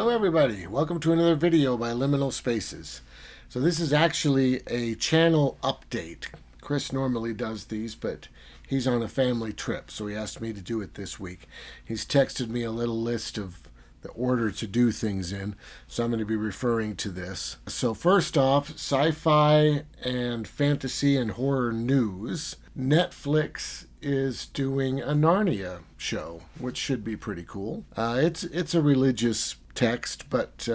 Hello everybody, welcome to another video by Liminal Spaces. So this is actually a channel update. Chris normally does these, but he's on a family trip, so he asked me to do it this week. He's texted me a little list of the order to do things in, so I'm going to be referring to this. So first off, sci-fi and fantasy and horror news. Netflix is doing a Narnia show, which should be pretty cool. It's a religious text, but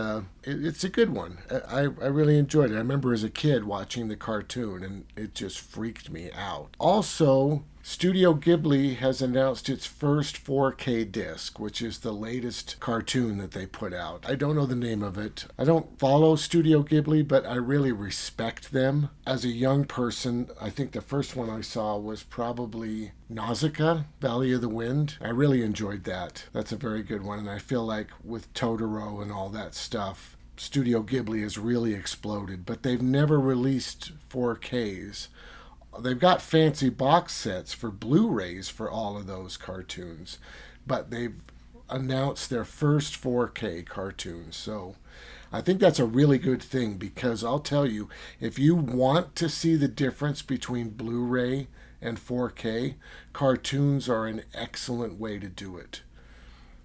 it's a good one. I really enjoyed it. I remember as a kid watching the cartoon, and it just freaked me out. Also, Studio Ghibli has announced its first 4K disc, which is the latest cartoon that they put out. I don't know the name of it. I don't follow Studio Ghibli, but I really respect them. As a young person, I think the first one I saw was probably Nausicaa, Valley of the Wind. I really enjoyed that. That's a very good one, and I feel like with Totoro and all that stuff, Studio Ghibli has really exploded, but they've never released 4Ks. They've got fancy box sets for Blu-rays for all of those cartoons, but they've announced their first 4K cartoons. So I think that's a really good thing, because I'll tell you, if you want to see the difference between Blu-ray and 4K, cartoons are an excellent way to do it.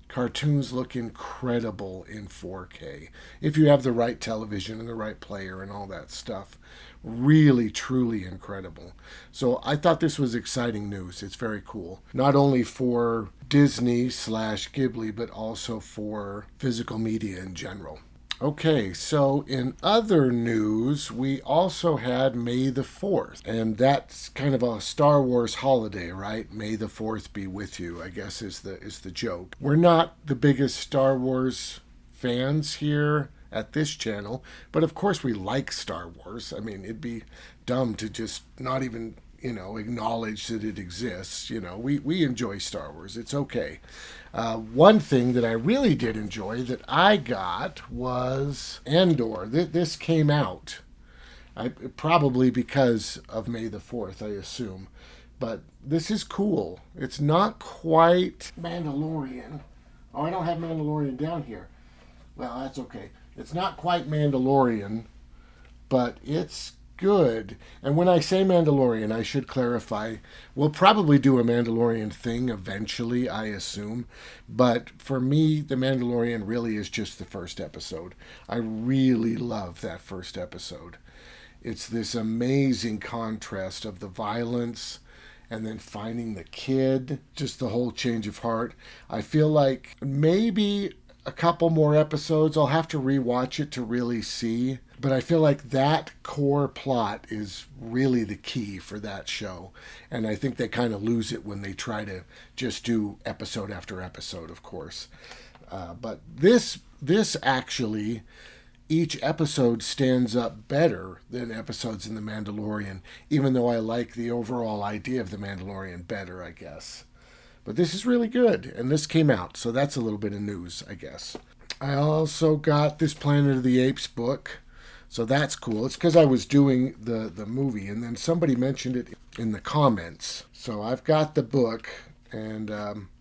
Cartoons look incredible in 4K if you have the right television and the right player and all that stuff. Really, truly incredible. So I thought this was exciting news. It's very cool. Not only for Disney/Ghibli, but also for physical media in general. Okay, so in other news, we also had May the 4th, and that's kind of a Star Wars holiday, right? May the 4th be with you, I guess is the joke. We're not the biggest Star Wars fans here at this channel, but of course we like Star Wars. I mean, it'd be dumb to just not even acknowledge that it exists. We enjoy Star Wars. It's okay. One thing that I really did enjoy that I got was Andor. This came out probably because of May the 4th, I assume. But this is cool. It's not quite Mandalorian. Oh, I don't have Mandalorian down here. Well, that's okay. It's not quite Mandalorian, but it's good. And when I say Mandalorian, I should clarify, we'll probably do a Mandalorian thing eventually, I assume. But for me, the Mandalorian really is just the first episode. I really love that first episode. It's this amazing contrast of the violence and then finding the kid, just the whole change of heart. I feel like maybe a couple more episodes. I'll have to rewatch it to really see. But I feel like that core plot is really the key for that show. And I think they kind of lose it when they try to just do episode after episode, of course. But this actually, each episode stands up better than episodes in The Mandalorian, even though I like the overall idea of The Mandalorian better, I guess. But this is really good, and this came out, so that's a little bit of news, I guess. I also got this Planet of the Apes book, so that's cool. It's because I was doing the movie, and then somebody mentioned it in the comments. So I've got the book, and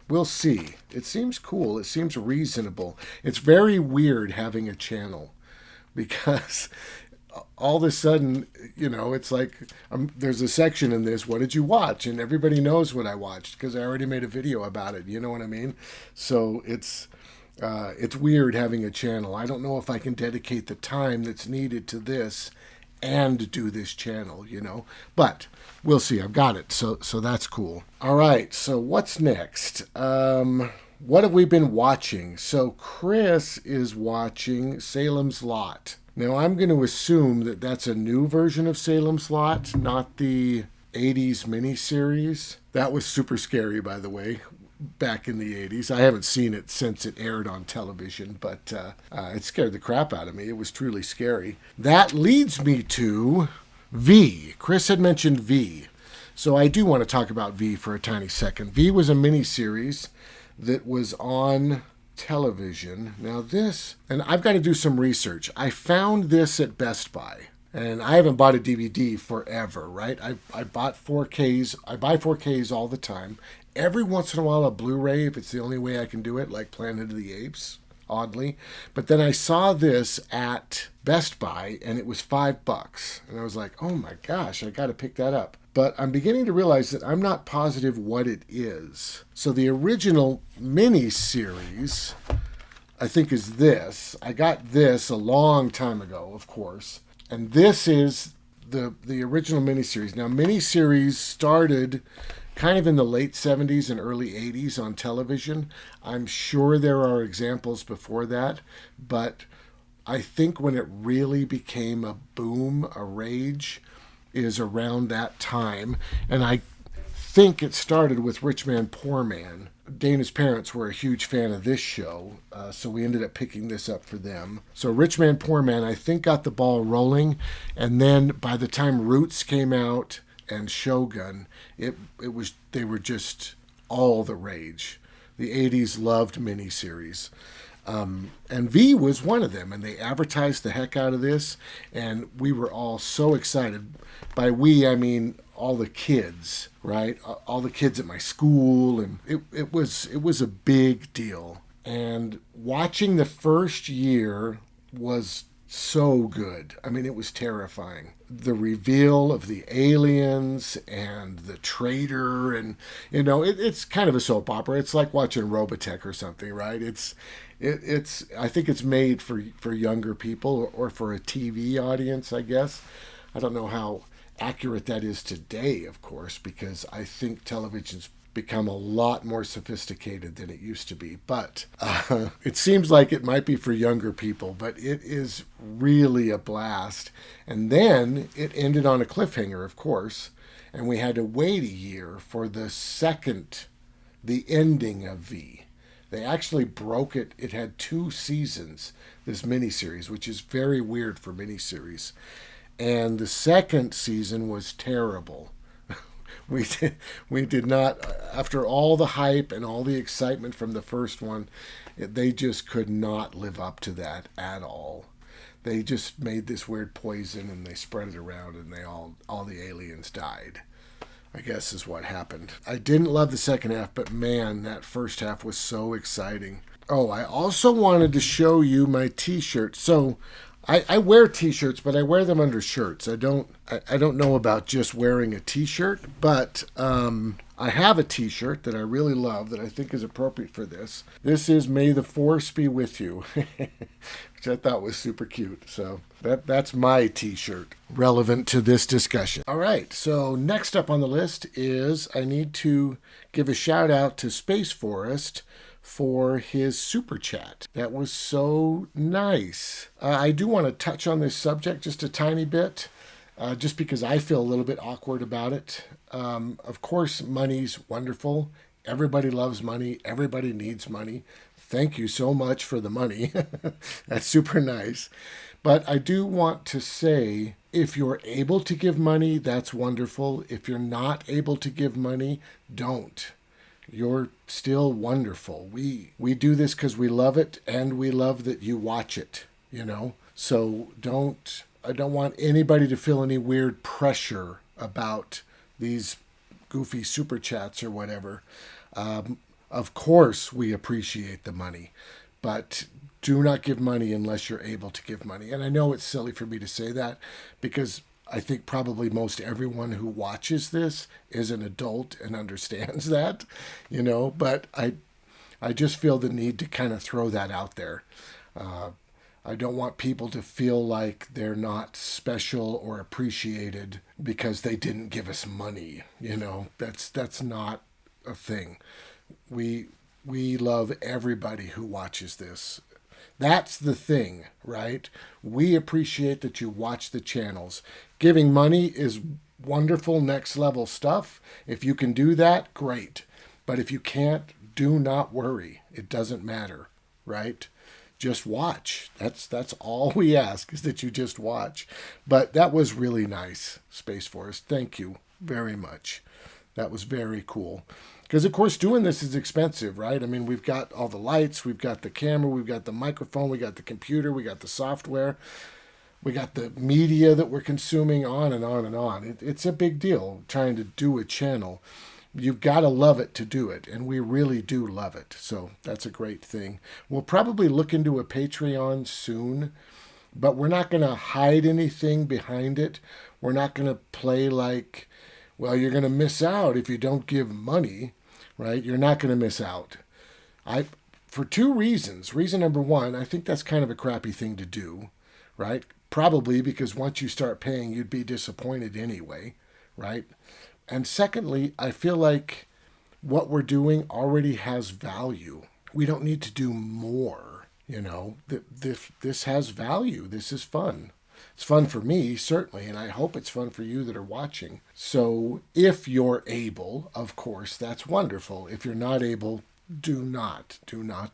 we'll see. It seems cool. It seems reasonable. It's very weird having a channel, because all of a sudden, it's like there's a section in this, what did you watch? And everybody knows what I watched because I already made a video about it. You know what I mean? So it's weird having a channel. I don't know if I can dedicate the time that's needed to this and do this channel, But we'll see. I've got it. So that's cool. All right. So what's next? What have we been watching? So Chris is watching Salem's Lot. Now, I'm going to assume that that's a new version of Salem's Lot, not the 80s miniseries. That was super scary, by the way, back in the 80s. I haven't seen it since it aired on television, but it scared the crap out of me. It was truly scary. That leads me to V. Chris had mentioned V. So I do want to talk about V for a tiny second. V was a miniseries that was on television. Now this, and I've got to do some research. I found this at Best Buy, and I haven't bought a DVD forever, right? I bought 4Ks. I buy 4Ks all the time. Every once in a while a Blu-ray, if it's the only way I can do it, like Planet of the Apes, oddly. But then I saw this at Best Buy, and it was $5. And I was like, oh my gosh, I got to pick that up. But I'm beginning to realize that I'm not positive what it is. So the original mini-series, I think, is this. I got this a long time ago, of course. And this is the original miniseries. Now, miniseries started kind of in the late 70s and early 80s on television. I'm sure there are examples before that, but I think when it really became a boom, a rage, is around that time. And I think it started with Rich Man, Poor Man. Dana's parents were a huge fan of this show, so we ended up picking this up for them. So Rich Man, Poor Man, I think, got the ball rolling, and then by the time Roots came out and Shogun, they were just all the rage. The 80s loved miniseries. And V was one of them, and they advertised the heck out of this, and we were all so excited. By we, I mean all the kids, right? All the kids at my school, and it was a big deal. And watching the first year was so good. I mean, it was terrifying. The reveal of the aliens and the traitor, and it's kind of a soap opera. It's like watching Robotech or something, right? It's I think it's made for younger people or for a TV audience, I guess. I don't know how accurate that is today, of course, because I think television's become a lot more sophisticated than it used to be. But it seems like it might be for younger people, but it is really a blast. And then it ended on a cliffhanger, of course, and we had to wait a year for the ending of V. They actually broke it. It had 2 seasons, this miniseries, which is very weird for miniseries. And the second season was terrible. We did not, after all the hype and all the excitement from the first one, they just could not live up to that at all. They just made this weird poison and they spread it around, and all the aliens died, I guess is what happened. I didn't love the second half, but man, that first half was so exciting. Oh, I also wanted to show you my t-shirt. So I wear t-shirts, but I wear them under shirts. I don't know about just wearing a t-shirt, but I have a t-shirt that I really love that I think is appropriate for this. This is May the Force Be With You, which I thought was super cute. So that's my t-shirt relevant to this discussion. All right, so next up on the list is I need to give a shout out to Space Forest for his super chat. That was so nice. I do want to touch on this subject just a tiny bit, just because I feel a little bit awkward about it. Of course, money's wonderful. Everybody loves money. Everybody needs money. Thank you so much for the money. That's super nice. But I do want to say, if you're able to give money, that's wonderful. If you're not able to give money, don't. You're still wonderful. We do this because we love it, and we love that you watch it, So I don't want anybody to feel any weird pressure about these goofy super chats or whatever. Of course, we appreciate the money, but do not give money unless you're able to give money. And I know it's silly for me to say that, because I think probably most everyone who watches this is an adult and understands that, but I just feel the need to kind of throw that out there. I don't want people to feel like they're not special or appreciated because they didn't give us money. That's not a thing. We love everybody who watches this. That's the thing, right? We appreciate that you watch the channels. Giving money is wonderful, next level stuff. If you can do that, great. But if you can't, do not worry. It doesn't matter, right? Just watch. That's all we ask, is that you just watch. But that was really nice, Space Force. Thank you very much. That was very cool. Because, of course, doing this is expensive, right? I mean, we've got all the lights, we've got the camera, we've got the microphone, we got the computer, we got the software, we got the media that we're consuming, on and on and on. It's a big deal trying to do a channel. you've got to love it to do it, and we really do love it. So that's a great thing. We'll probably look into a Patreon soon, but we're not going to hide anything behind it. We're not going to play like, well, you're going to miss out if you don't give money, right? You're not going to miss out. For two reasons. Reason number one, I think that's kind of a crappy thing to do, right? Probably because once you start paying, you'd be disappointed anyway, right? And secondly, I feel like what we're doing already has value. We don't need to do more, you know. This has value. This is fun. It's fun for me, certainly, and I hope it's fun for you that are watching. So if you're able, of course, that's wonderful. If you're not able, do not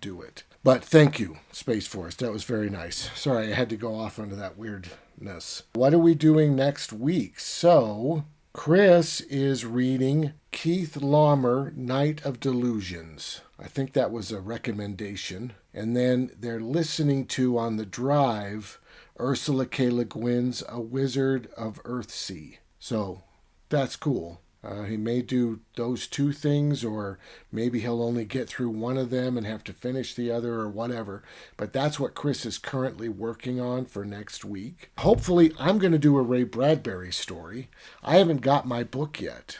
do it. But thank you, Space Force. That was very nice. Sorry, I had to go off into that weirdness. What are we doing next week? So, Chris is reading Keith Laumer, Night of Delusions. I think that was a recommendation. And then they're listening to, on the drive, Ursula K. Le Guin's A Wizard of Earthsea. So, that's cool. He may do those two things, or maybe he'll only get through one of them and have to finish the other, or whatever. But that's what Chris is currently working on for next week. Hopefully, I'm going to do a Ray Bradbury story. I haven't got my book yet.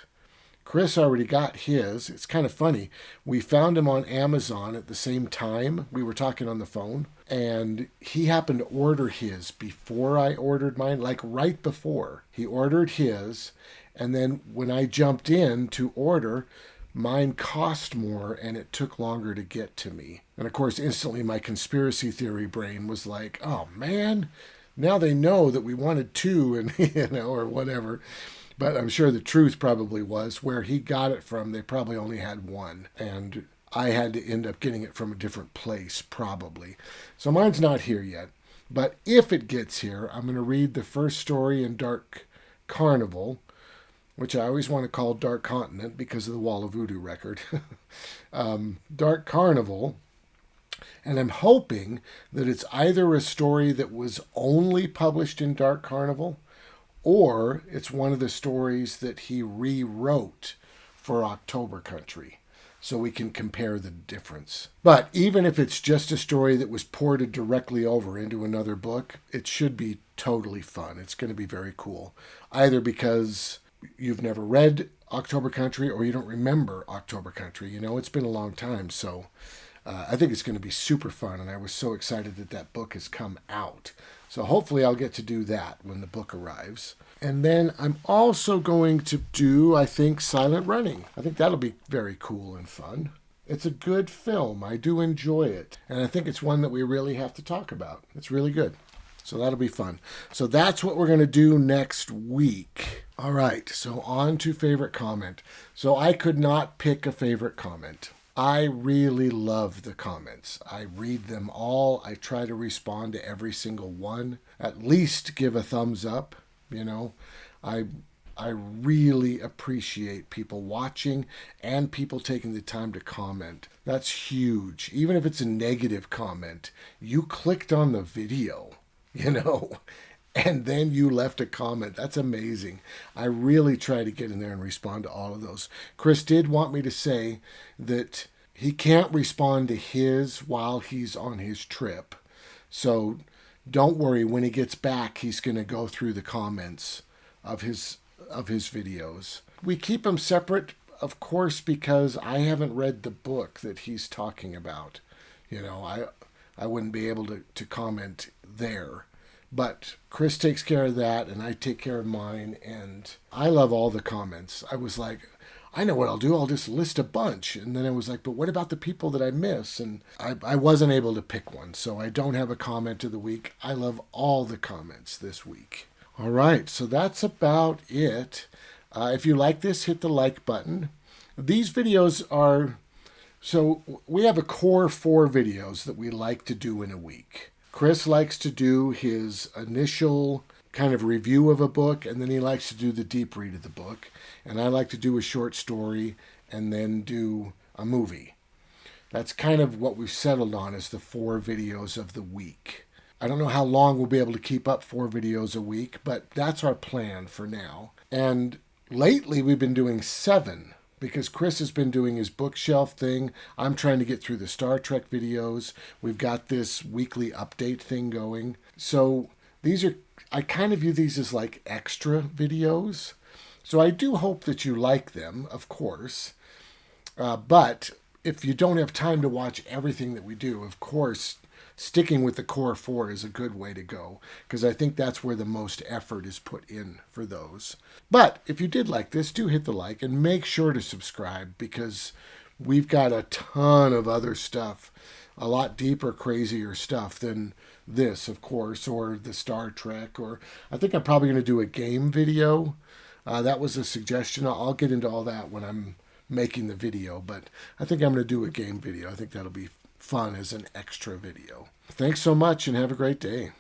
Chris already got his. It's kind of funny. We found him on Amazon at the same time. We were talking on the phone, and he happened to order his before I ordered mine, like right before. He ordered his, and then when I jumped in to order, mine cost more and it took longer to get to me. And of course, instantly my conspiracy theory brain was like, oh man, now they know that we wanted two, and or whatever. But I'm sure the truth probably was where he got it from, they probably only had one. And I had to end up getting it from a different place, probably. So mine's not here yet. But if it gets here, I'm going to read the first story in Dark Carnival, which I always want to call Dark Continent because of the Wall of Voodoo record. Dark Carnival. And I'm hoping that it's either a story that was only published in Dark Carnival, or it's one of the stories that he rewrote for October Country, so we can compare the difference. But even if it's just a story that was ported directly over into another book, it should be totally fun. It's going to be very cool, either because you've never read October Country or you don't remember October Country. You know, it's been a long time, so I think it's going to be super fun, and I was so excited that that book has come out. So hopefully I'll get to do that when the book arrives. And then I'm also going to do, I think, Silent Running. I think that'll be very cool and fun. It's a good film. I do enjoy it. And I think it's one that we really have to talk about. It's really good. So that'll be fun. So that's what we're going to do next week. All right, so on to favorite comment. So I could not pick a favorite comment. I really love the comments. I read them all. I try to respond to every single one. At least give a thumbs up, you know. I really appreciate people watching and people taking the time to comment. That's huge. Even if it's a negative comment, you clicked on the video, you know, and then you left a comment. That's amazing. I really try to get in there and respond to all of those. Chris did want me to say that he can't respond to his while he's on his trip. So don't worry, when he gets back, he's going to go through the comments of his videos. We keep them separate, of course, because I haven't read the book that he's talking about. You know, I wouldn't be able to comment there. But Chris takes care of that, and I take care of mine, and I love all the comments. I was like, I know what I'll do. I'll just list a bunch. And then I was like, but what about the people that I miss? And I wasn't able to pick one, so I don't have a comment of the week. I love all the comments this week. All right, so that's about it. If you like this, hit the like button. These videos are, so we have a core 4 videos that we like to do in a week. Chris likes to do his initial kind of review of a book, and then he likes to do the deep read of the book. And I like to do a short story and then do a movie. That's kind of what we've settled on as the 4 videos of the week. I don't know how long we'll be able to keep up 4 videos a week, but that's our plan for now. And lately we've been doing 7 because Chris has been doing his bookshelf thing. I'm trying to get through the Star Trek videos. We've got this weekly update thing going. So these are, I kind of view these as like extra videos. So I do hope that you like them, of course. But if you don't have time to watch everything that we do, of course, sticking with the core four is a good way to go, because I think that's where the most effort is put in for those. But if you did like this, do hit the like and make sure to subscribe, because we've got a ton of other stuff, a lot deeper, crazier stuff than this, of course, or the Star Trek, or I think I'm probably going to do a game video. That was a suggestion. I'll get into all that when I'm making the video, but I think I'm going to do a game video. I think that'll be fun as an extra video. Thanks so much and have a great day.